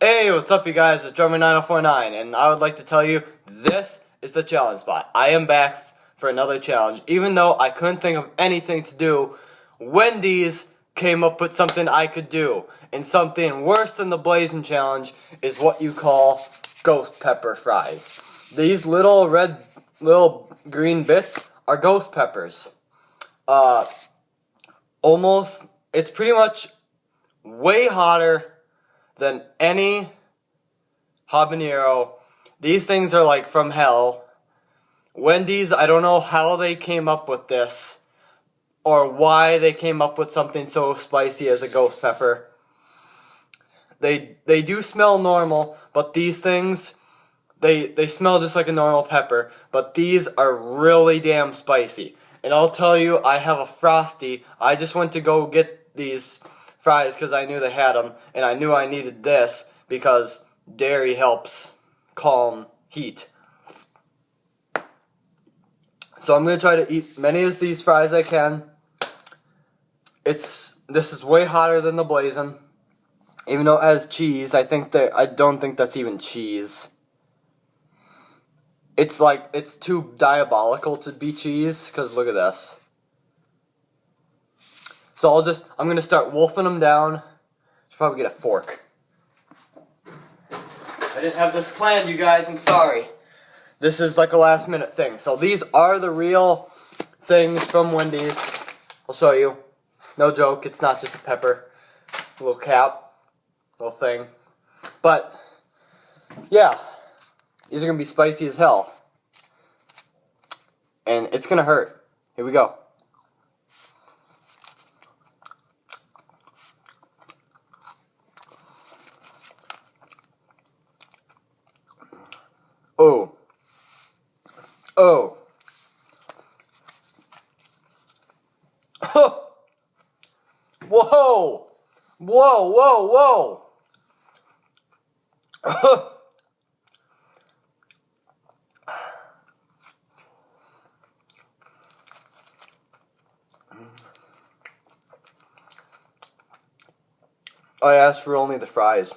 Hey, what's up you guys? It's Drummer9049 and I would like to tell you this is the challenge spot. I am back for another challenge. Even though I couldn't think of anything to do, Wendy's came up with something I could do. And something worse than the Blazing Challenge is what you call ghost pepper fries. These little green bits are ghost peppers. It's pretty much way hotter than any habanero. These things are like from hell. Wendy's, I don't know how they came up with this or why they came up with something so spicy as a ghost pepper. They do smell normal, but these things, they smell just like a normal pepper, but these are really damn spicy. And I'll tell you, I have a Frosty. I just went to go get these fries because I knew they had them, and I knew I needed this because dairy helps calm heat. So I'm going to try to eat many of these fries I can. This is way hotter than the Blazing. Even though it has cheese, I don't think that's even cheese. It's too diabolical to be cheese, because look at this. So I'm going to start wolfing them down. Should probably get a fork. I didn't have this planned, you guys, I'm sorry. This is like a last minute thing. So these are the real things from Wendy's. I'll show you. No joke, it's not just a pepper. A little cap. Little thing. But, yeah. These are going to be spicy as hell. And it's going to hurt. Here we go. Oh. Oh. Whoa. Whoa, whoa, whoa. I asked for only the fries.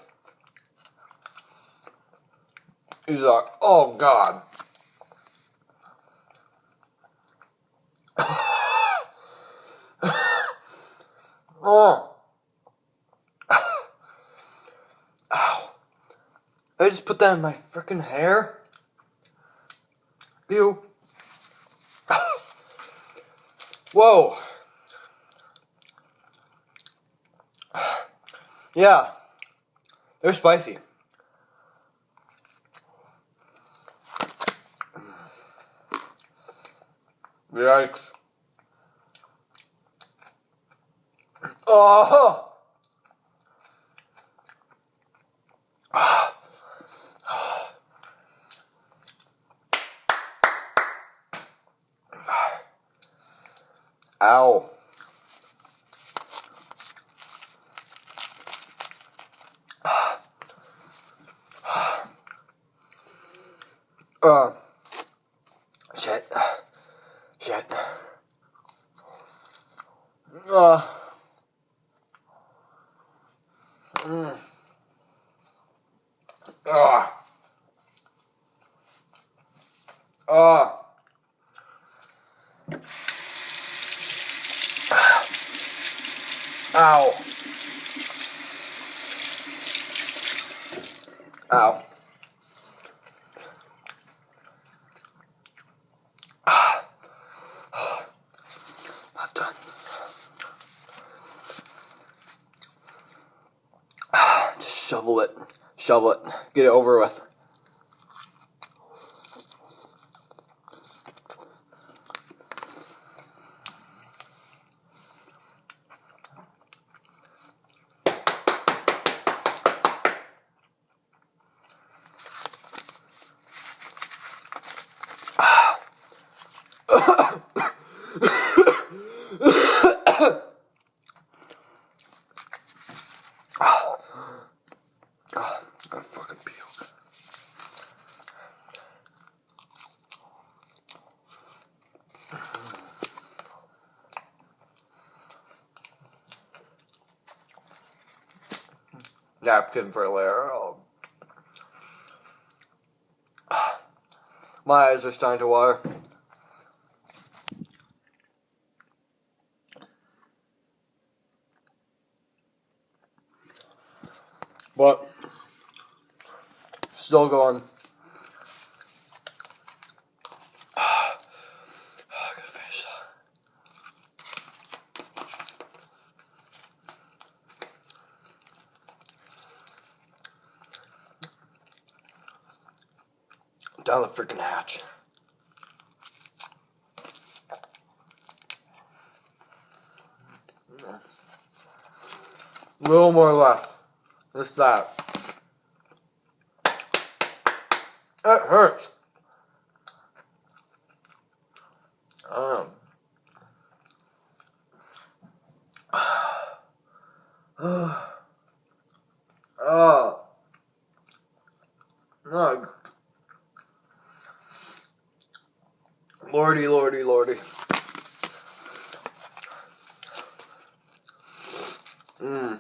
These are, oh God. Oh. Ow. I just put that in my frickin' hair? Ew. Whoa. Yeah. They're spicy. Yikes. Oh. Ow. Shit. Shit. Ow. Ow. Not done. Just shovel it. Shovel it. Get it over with. I'm gonna fucking puke. Napkin for later. Oh My eyes are starting to water. But still going. I gotta finish that. Down the freaking hatch. A little more left. Just that. It hurts. Oh. Oh. Lordy, lordy, lordy. Mmm.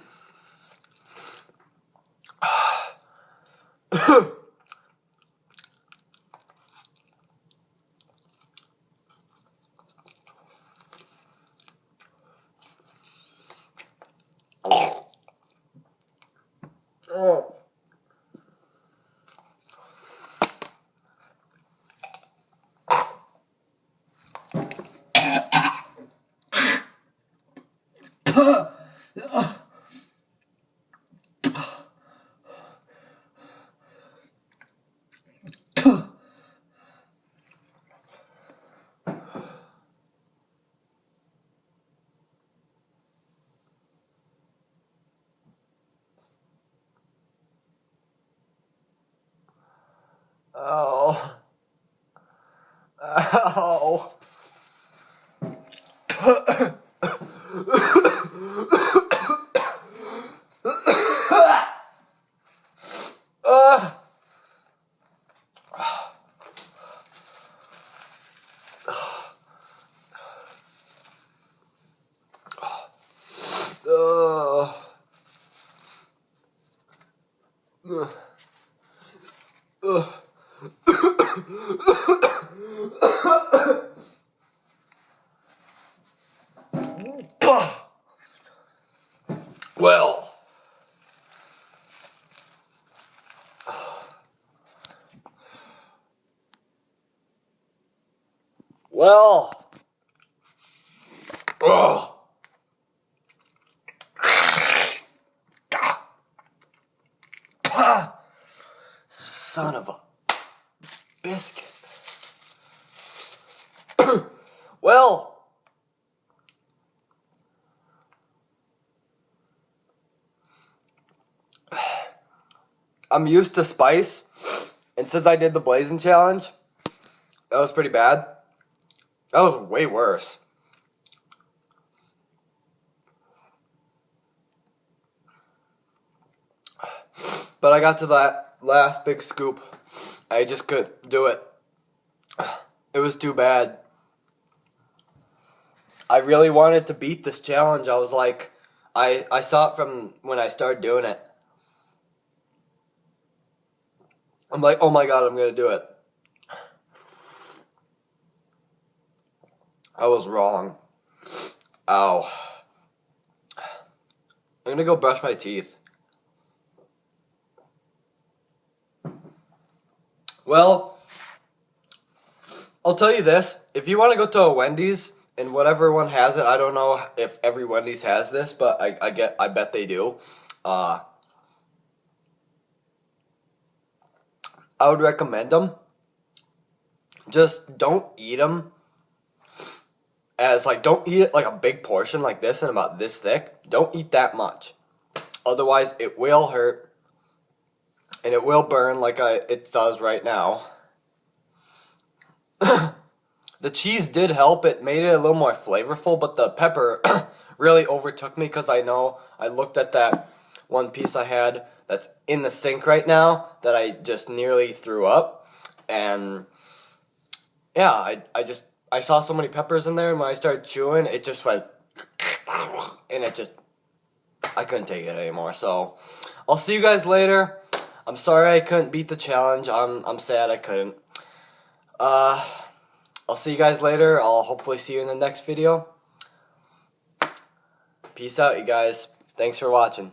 Oh. Oh. Ow. Well. Well. Ugh. Son of a biscuit. Well, I'm used to spice, and since I did the Blazing Challenge, that was pretty bad. That was way worse. But I got to that last big scoop. I just couldn't do it. It was too bad. I really wanted to beat this challenge. I was like, I saw it from when I started doing it. I'm like, oh my god, I'm gonna do it. I was wrong. Ow. I'm gonna go brush my teeth. Well, I'll tell you this. If you want to go to a Wendy's, and whatever one has it, I don't know if every Wendy's has this, but I bet they do. I would recommend them. Just don't eat them don't eat it like a big portion like this and about this thick. Don't eat that much. Otherwise, it will hurt. And it will burn like it does right now. The cheese did help. It made it a little more flavorful, but the pepper really overtook me because I know I looked at that one piece I had that's in the sink right now that I just nearly threw up. And yeah, I saw so many peppers in there, and when I started chewing, it just went, and I couldn't take it anymore. So I'll see you guys later. I'm sorry I couldn't beat the challenge. I'm sad I couldn't. I'll see you guys later. I'll hopefully see you in the next video. Peace out, you guys. Thanks for watching.